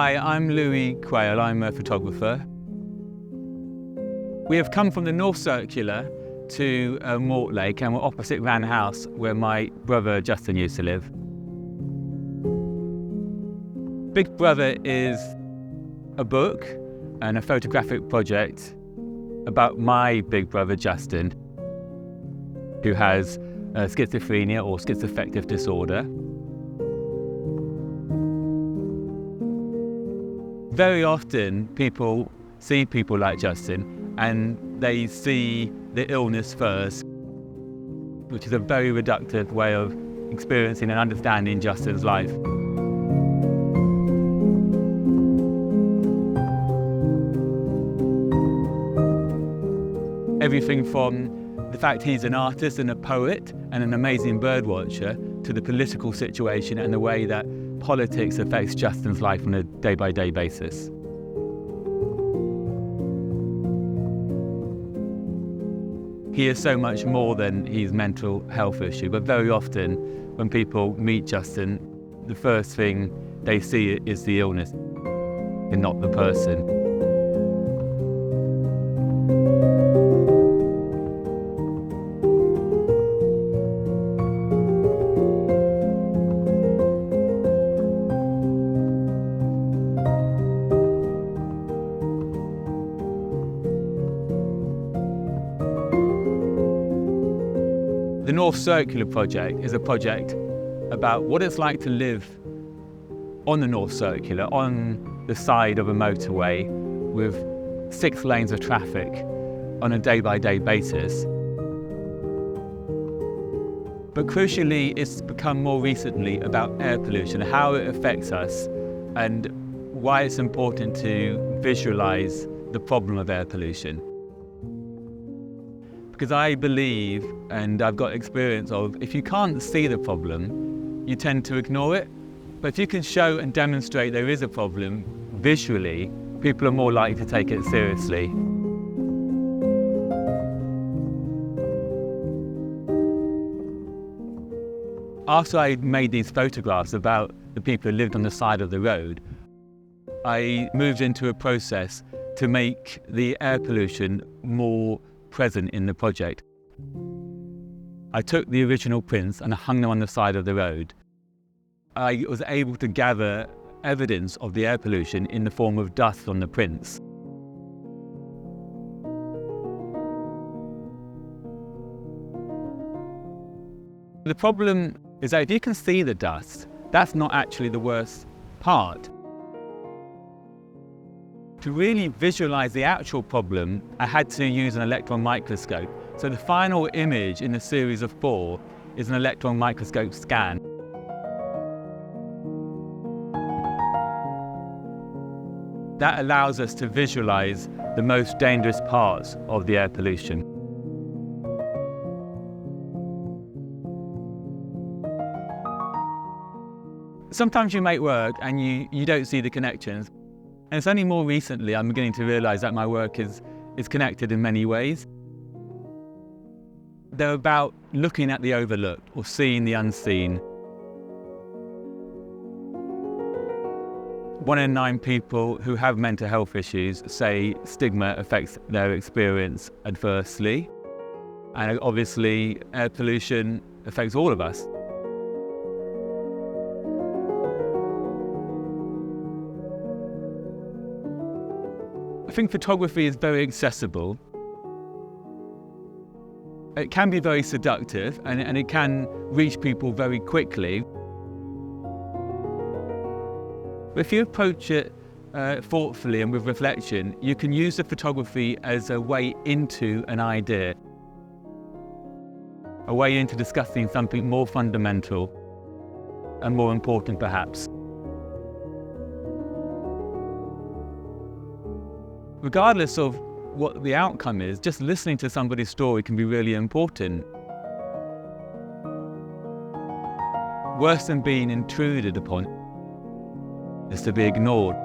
Hi, I'm Louis Quail. I'm a photographer. We have come from the North Circular to Mortlake, and we're opposite Ran House, where my brother Justin used to live. Big Brother is a book and a photographic project about my big brother Justin, who has schizophrenia or schizoaffective disorder. Very often people see people like Justin and they see the illness first, which is a very reductive way of experiencing and understanding Justin's life. Everything from the fact he's an artist and a poet and an amazing bird watcher, to the political situation and the way that politics affects Justin's life on a day-by-day basis. He is so much more than his mental health issue, but very often when people meet Justin, the first thing they see is the illness and not the person. The North Circular project is a project about what it's like to live on the North Circular, on the side of a motorway with 6 lanes of traffic on a day-by-day basis. But crucially, it's become more recently about air pollution, how it affects us, and why it's important to visualise the problem of air pollution. Because I believe, and I've got experience of, if you can't see the problem, you tend to ignore it. But if you can show and demonstrate there is a problem visually, people are more likely to take it seriously. After I made these photographs about the people who lived on the side of the road, I moved into a process to make the air pollution more present in the project. I took the original prints and I hung them on the side of the road. I was able to gather evidence of the air pollution in the form of dust on the prints. The problem is that if you can see the dust, that's not actually the worst part. To really visualize the actual problem, I had to use an electron microscope. So the final image in the series of 4 is an electron microscope scan. That allows us to visualize the most dangerous parts of the air pollution. Sometimes you make work and you don't see the connections. And it's only more recently I'm beginning to realize that my work is connected in many ways. They're about looking at the overlooked or seeing the unseen. 1 in 9 people who have mental health issues say stigma affects their experience adversely. And obviously, air pollution affects all of us. I think photography is very accessible. It can be very seductive and it can reach people very quickly. But if you approach it thoughtfully and with reflection, you can use the photography as a way into an idea, a way into discussing something more fundamental and more important perhaps. Regardless of what the outcome is, just listening to somebody's story can be really important. Worse than being intruded upon is to be ignored.